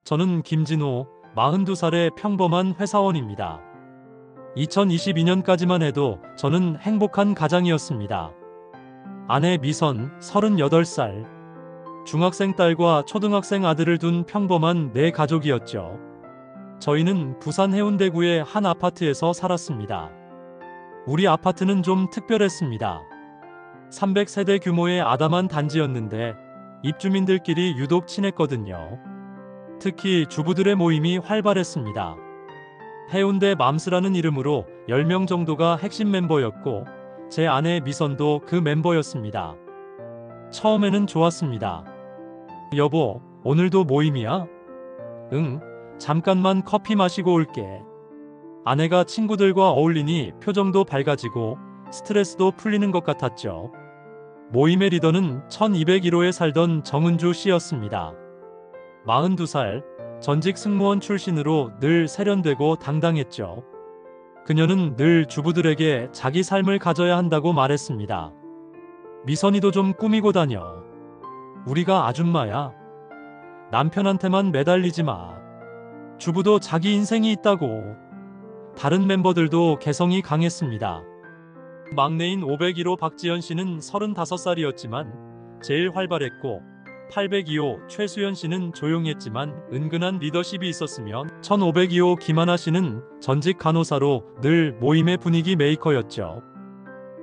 저는 김진호, 42살의 평범한 회사원입니다. 2022년까지만 해도 저는 행복한 가장이었습니다. 아내 미선, 38살, 중학생 딸과 초등학생 아들을 둔 평범한 내 가족이었죠. 저희는 부산 해운대구의 한 아파트에서 살았습니다. 우리 아파트는 좀 특별했습니다. 300세대 규모의 아담한 단지였는데 입주민들끼리 유독 친했거든요. 특히 주부들의 모임이 활발했습니다. 해운대 맘스라는 이름으로 10명 정도가 핵심 멤버였고 제 아내 미선도 그 멤버였습니다. 처음에는 좋았습니다. 여보, 오늘도 모임이야? 응, 잠깐만 커피 마시고 올게. 아내가 친구들과 어울리니 표정도 밝아지고 스트레스도 풀리는 것 같았죠. 모임의 리더는 1201호에 살던 정은주 씨였습니다. 42살, 전직 승무원 출신으로 늘 세련되고 당당했죠. 그녀는 늘 주부들에게 자기 삶을 가져야 한다고 말했습니다. 미선이도 좀 꾸미고 다녀. 우리가 아줌마야. 남편한테만 매달리지 마. 주부도 자기 인생이 있다고. 다른 멤버들도 개성이 강했습니다. 막내인 501호 박지연 씨는 35살이었지만 제일 활발했고 802호 최수연 씨는 조용했지만 은근한 리더십이 있었으며 1502호 김하나 씨는 전직 간호사로 늘 모임의 분위기 메이커였죠.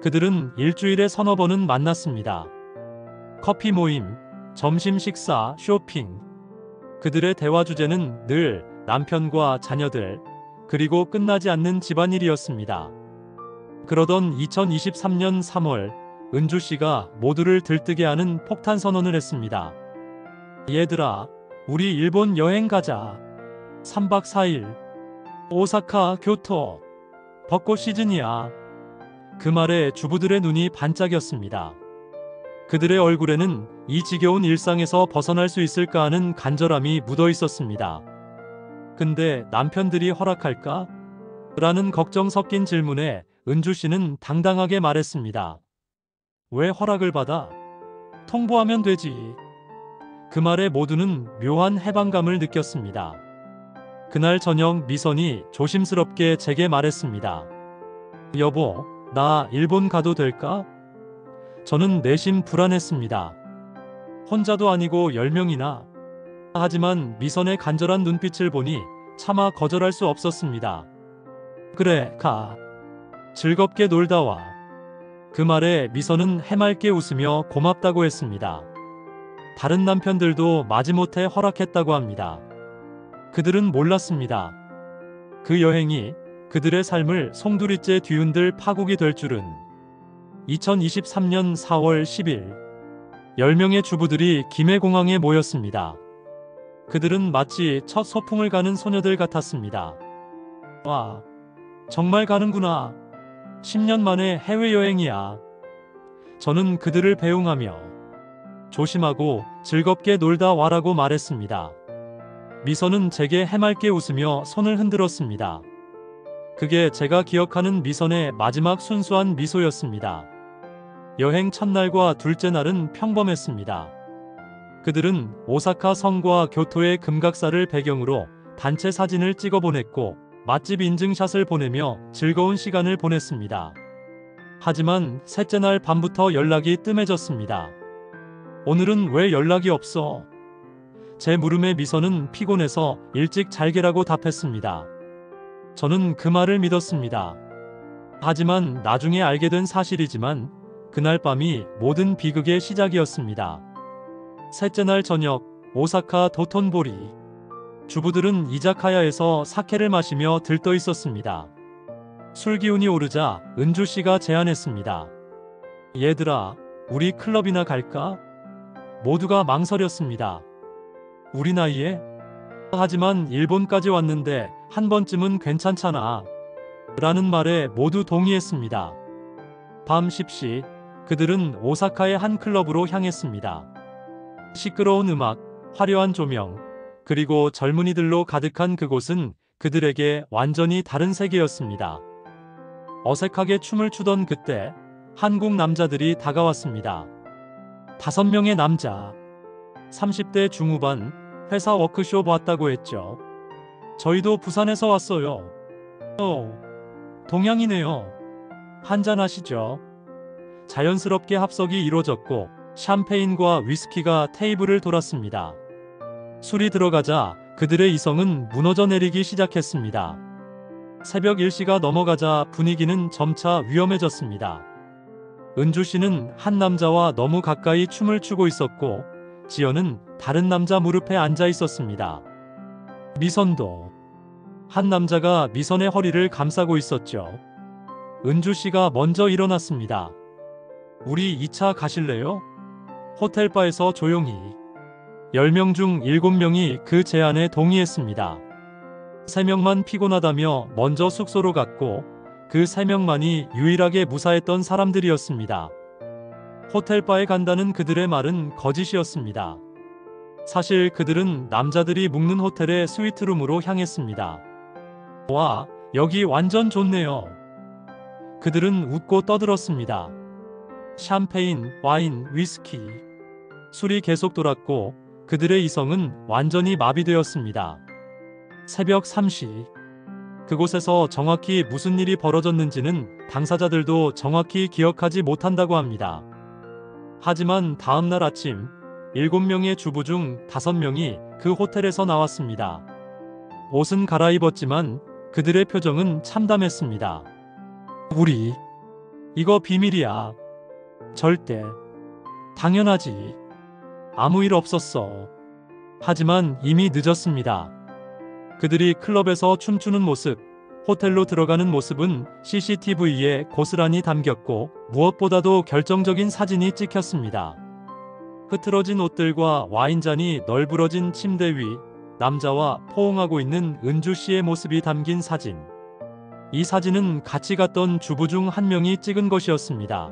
그들은 일주일에 서너 번은 만났습니다. 커피 모임, 점심 식사, 쇼핑. 그들의 대화 주제는 늘 남편과 자녀들, 그리고 끝나지 않는 집안일이었습니다. 그러던 2023년 3월, 은주 씨가 모두를 들뜨게 하는 폭탄 선언을 했습니다. 얘들아, 우리 일본 여행 가자. 3박 4일. 오사카, 교토. 벚꽃 시즌이야. 그 말에 주부들의 눈이 반짝였습니다. 그들의 얼굴에는 이 지겨운 일상에서 벗어날 수 있을까 하는 간절함이 묻어 있었습니다. 근데 남편들이 허락할까? 라는 걱정 섞인 질문에 은주 씨는 당당하게 말했습니다. 왜 허락을 받아? 통보하면 되지. 그 말에 모두는 묘한 해방감을 느꼈습니다. 그날 저녁 미선이 조심스럽게 제게 말했습니다. 여보, 나 일본 가도 될까? 저는 내심 불안했습니다. 혼자도 아니고 10명이나. 하지만 미선의 간절한 눈빛을 보니 차마 거절할 수 없었습니다. 그래, 가. 즐겁게 놀다 와. 그 말에 미선은 해맑게 웃으며 고맙다고 했습니다. 다른 남편들도 마지못해 허락했다고 합니다. 그들은 몰랐습니다. 그 여행이 그들의 삶을 송두리째 뒤흔들 파국이 될 줄은. 2023년 4월 10일 10명의 주부들이 김해공항에 모였습니다. 그들은 마치 첫 소풍을 가는 소녀들 같았습니다. 와, 정말 가는구나. 10년 만에 해외여행이야. 저는 그들을 배웅하며 조심하고 즐겁게 놀다 와라고 말했습니다. 미선은 제게 해맑게 웃으며 손을 흔들었습니다. 그게 제가 기억하는 미선의 마지막 순수한 미소였습니다. 여행 첫날과 둘째 날은 평범했습니다. 그들은 오사카 성과 교토의 금각사를 배경으로 단체 사진을 찍어 보냈고 맛집 인증샷을 보내며 즐거운 시간을 보냈습니다. 하지만 셋째 날 밤부터 연락이 뜸해졌습니다. 오늘은 왜 연락이 없어? 제 물음에 미선은 피곤해서 일찍 잘게라고 답했습니다. 저는 그 말을 믿었습니다. 하지만 나중에 알게 된 사실이지만 그날 밤이 모든 비극의 시작이었습니다. 셋째 날 저녁, 오사카 도톤보리. 주부들은 이자카야에서 사케를 마시며 들떠 있었습니다. 술 기운이 오르자 은주 씨가 제안했습니다. 얘들아, 우리 클럽이나 갈까? 모두가 망설였습니다. 우리 나이에? 하지만 일본까지 왔는데 한 번쯤은 괜찮잖아. 라는 말에 모두 동의했습니다. 밤 10시, 그들은 오사카의 한 클럽으로 향했습니다. 시끄러운 음악, 화려한 조명, 그리고 젊은이들로 가득한 그곳은 그들에게 완전히 다른 세계였습니다. 어색하게 춤을 추던 그때 한국 남자들이 다가왔습니다. 5명의 남자, 30대 중후반, 회사 워크숍 왔다고 했죠. 저희도 부산에서 왔어요. 동양이네요. 한잔 하시죠. 자연스럽게 합석이 이루어졌고 샴페인과 위스키가 테이블을 돌았습니다. 술이 들어가자 그들의 이성은 무너져 내리기 시작했습니다. 새벽 1시가 넘어가자 분위기는 점차 위험해졌습니다. 은주 씨는 한 남자와 너무 가까이 춤을 추고 있었고 지연은 다른 남자 무릎에 앉아 있었습니다. 미선도. 한 남자가 미선의 허리를 감싸고 있었죠. 은주 씨가 먼저 일어났습니다. 우리 2차 가실래요? 호텔바에서 조용히. 10명 중 7명이 그 제안에 동의했습니다. 3명만 피곤하다며 먼저 숙소로 갔고 그 3명만이 유일하게 무사했던 사람들이었습니다. 호텔바에 간다는 그들의 말은 거짓이었습니다. 사실 그들은 남자들이 묵는 호텔의 스위트룸으로 향했습니다. 와, 여기 완전 좋네요. 그들은 웃고 떠들었습니다. 샴페인, 와인, 위스키. 술이 계속 돌았고 그들의 이성은 완전히 마비되었습니다. 새벽 3시. 그곳에서 정확히 무슨 일이 벌어졌는지는 당사자들도 정확히 기억하지 못한다고 합니다. 하지만 다음날 아침 7명의 주부 중 5명이 그 호텔에서 나왔습니다. 옷은 갈아입었지만 그들의 표정은 참담했습니다. 우리 이거 비밀이야. 절대. 당연하지. 아무 일 없었어. 하지만 이미 늦었습니다. 그들이 클럽에서 춤추는 모습, 호텔로 들어가는 모습은 CCTV에 고스란히 담겼고 무엇보다도 결정적인 사진이 찍혔습니다. 흐트러진 옷들과 와인잔이 널브러진 침대 위 남자와 포옹하고 있는 은주 씨의 모습이 담긴 사진. 이 사진은 같이 갔던 주부 중 한 명이 찍은 것이었습니다.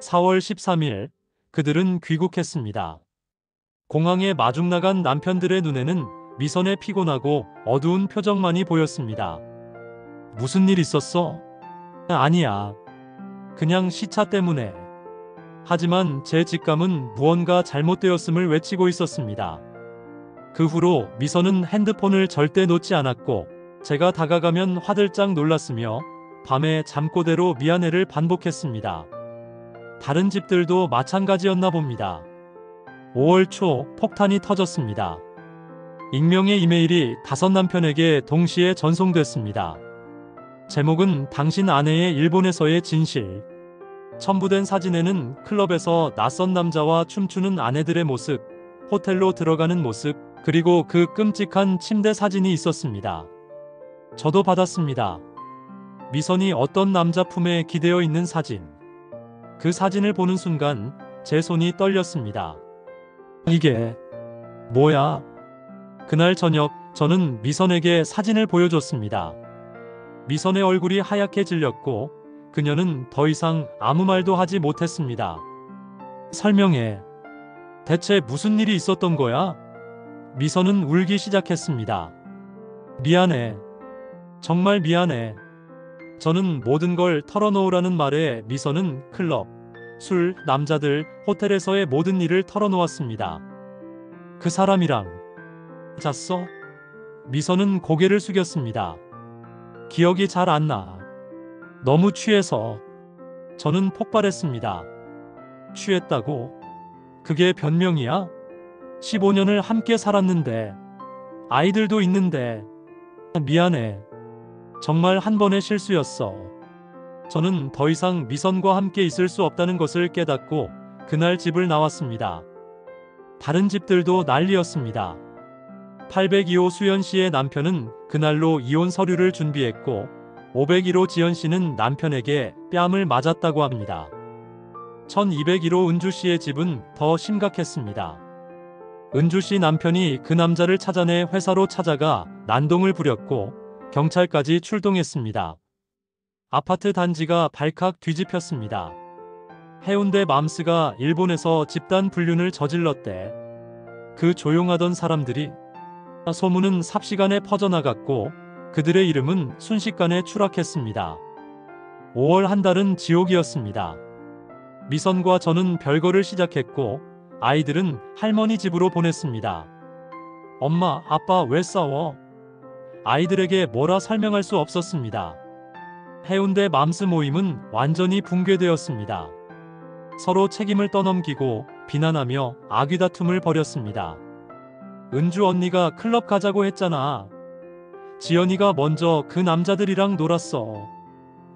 4월 13일 그들은 귀국했습니다. 공항에 마중 나간 남편들의 눈에는 미선의 피곤하고 어두운 표정만이 보였습니다. 무슨 일 있었어? 아니야. 그냥 시차 때문에. 하지만 제 직감은 무언가 잘못되었음을 외치고 있었습니다. 그 후로 미선은 핸드폰을 절대 놓지 않았고 제가 다가가면 화들짝 놀랐으며 밤에 잠꼬대로 미안해를 반복했습니다. 다른 집들도 마찬가지였나 봅니다. 5월 초 폭탄이 터졌습니다. 익명의 이메일이 5남편에게 동시에 전송됐습니다. 제목은 당신 아내의 일본에서의 진실. 첨부된 사진에는 클럽에서 낯선 남자와 춤추는 아내들의 모습, 호텔로 들어가는 모습, 그리고 그 끔찍한 침대 사진이 있었습니다. 저도 받았습니다. 미선이 어떤 남자 품에 기대어 있는 사진. 그 사진을 보는 순간 제 손이 떨렸습니다. 이게 뭐야? 그날 저녁 저는 미선에게 사진을 보여줬습니다. 미선의 얼굴이 하얗게 질렸고 그녀는 더 이상 아무 말도 하지 못했습니다. 설명해. 대체 무슨 일이 있었던 거야? 미선은 울기 시작했습니다. 미안해. 정말 미안해. 저는 모든 걸 털어놓으라는 말에 미선은 클럽, 술, 남자들, 호텔에서의 모든 일을 털어놓았습니다. 그 사람이랑 잤어? 미선은 고개를 숙였습니다. 기억이 잘 안 나. 너무 취해서. 저는 폭발했습니다. 취했다고? 그게 변명이야? 15년을 함께 살았는데, 아이들도 있는데. 미안해. 정말 한 번의 실수였어. 저는 더 이상 미선과 함께 있을 수 없다는 것을 깨닫고 그날 집을 나왔습니다. 다른 집들도 난리였습니다. 802호 수연 씨의 남편은 그날로 이혼 서류를 준비했고 501호 지연 씨는 남편에게 뺨을 맞았다고 합니다. 1201호 은주 씨의 집은 더 심각했습니다. 은주 씨 남편이 그 남자를 찾아내 회사로 찾아가 난동을 부렸고 경찰까지 출동했습니다. 아파트 단지가 발칵 뒤집혔습니다. 해운대 맘스가 일본에서 집단 불륜을 저질렀대. 그 조용하던 사람들이 소문은 삽시간에 퍼져나갔고 그들의 이름은 순식간에 추락했습니다. 5월 한 달은 지옥이었습니다. 미선과 저는 별거를 시작했고 아이들은 할머니 집으로 보냈습니다. 엄마, 아빠 왜 싸워? 아이들에게 뭐라 설명할 수 없었습니다. 해운대 맘스 모임은 완전히 붕괴되었습니다. 서로 책임을 떠넘기고 비난하며 아귀다툼을 벌였습니다. 은주 언니가 클럽 가자고 했잖아. 지연이가 먼저 그 남자들이랑 놀았어.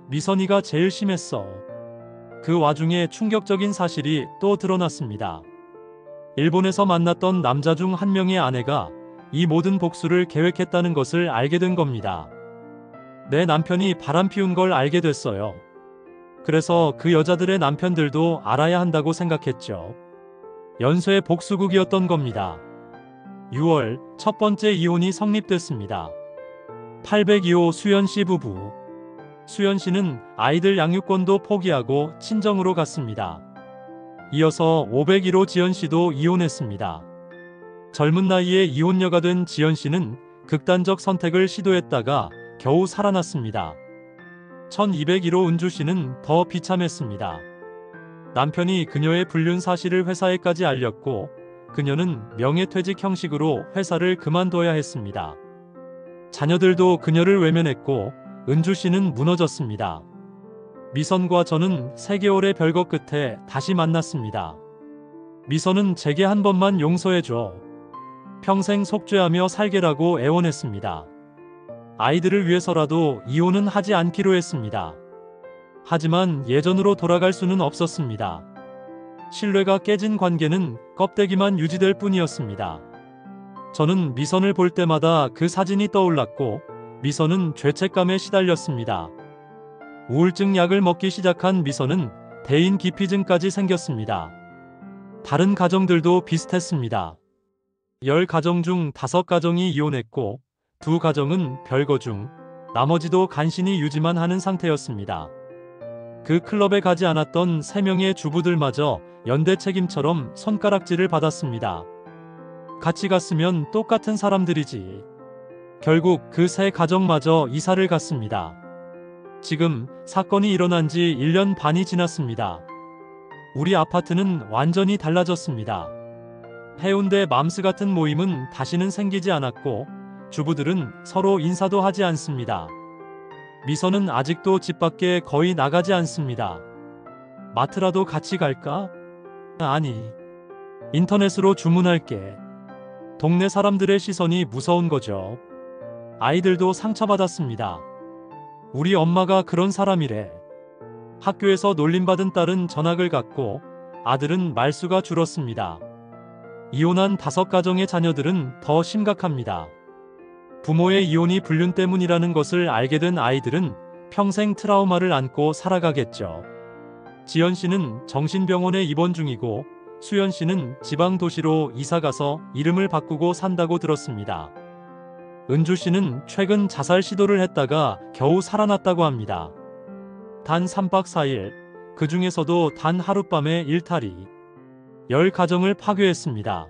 미선이가 제일 심했어. 그 와중에 충격적인 사실이 또 드러났습니다. 일본에서 만났던 남자 중 한 명의 아내가 이 모든 복수를 계획했다는 것을 알게 된 겁니다. 내 남편이 바람피운 걸 알게 됐어요. 그래서 그 여자들의 남편들도 알아야 한다고 생각했죠. 연쇄 복수극이었던 겁니다. 6월 첫 번째 이혼이 성립됐습니다. 802호 수연씨 부부. 수연씨는 아이들 양육권도 포기하고 친정으로 갔습니다. 이어서 501호 지연씨도 이혼했습니다. 젊은 나이에 이혼녀가 된 지연씨는 극단적 선택을 시도했다가 겨우 살아났습니다. 1201호 은주씨는 더 비참했습니다. 남편이 그녀의 불륜 사실을 회사에까지 알렸고 그녀는 명예퇴직 형식으로 회사를 그만둬야 했습니다. 자녀들도 그녀를 외면했고 은주씨는 무너졌습니다. 미선과 저는 3개월의 별거 끝에 다시 만났습니다. 미선은 제게 한 번만 용서해줘. 평생 속죄하며 살게라고 애원했습니다. 아이들을 위해서라도 이혼은 하지 않기로 했습니다. 하지만 예전으로 돌아갈 수는 없었습니다. 신뢰가 깨진 관계는 껍데기만 유지될 뿐이었습니다. 저는 미선을 볼 때마다 그 사진이 떠올랐고 미선은 죄책감에 시달렸습니다. 우울증 약을 먹기 시작한 미선은 대인 기피증까지 생겼습니다. 다른 가정들도 비슷했습니다. 10가정 중 5가정이 이혼했고 2가정은 별거 중 나머지도 간신히 유지만 하는 상태였습니다. 그 클럽에 가지 않았던 3명의 주부들마저 연대 책임처럼 손가락질을 받았습니다. 같이 갔으면 똑같은 사람들이지. 결국 그 3가정마저 이사를 갔습니다. 지금 사건이 일어난 지 1년 반이 지났습니다. 우리 아파트는 완전히 달라졌습니다. 해운대 맘스 같은 모임은 다시는 생기지 않았고 주부들은 서로 인사도 하지 않습니다. 미선은 아직도 집 밖에 거의 나가지 않습니다. 마트라도 같이 갈까? 아니, 인터넷으로 주문할게. 동네 사람들의 시선이 무서운 거죠. 아이들도 상처받았습니다. 우리 엄마가 그런 사람이래. 학교에서 놀림받은 딸은 전학을 갔고 아들은 말수가 줄었습니다. 이혼한 5가정의 자녀들은 더 심각합니다. 부모의 이혼이 불륜 때문이라는 것을 알게 된 아이들은 평생 트라우마를 안고 살아가겠죠. 지연 씨는 정신병원에 입원 중이고 수연 씨는 지방 도시로 이사가서 이름을 바꾸고 산다고 들었습니다. 은주 씨는 최근 자살 시도를 했다가 겨우 살아났다고 합니다. 단 3박 4일, 그 중에서도 단 하룻밤의 일탈이 10가정을 파괴했습니다.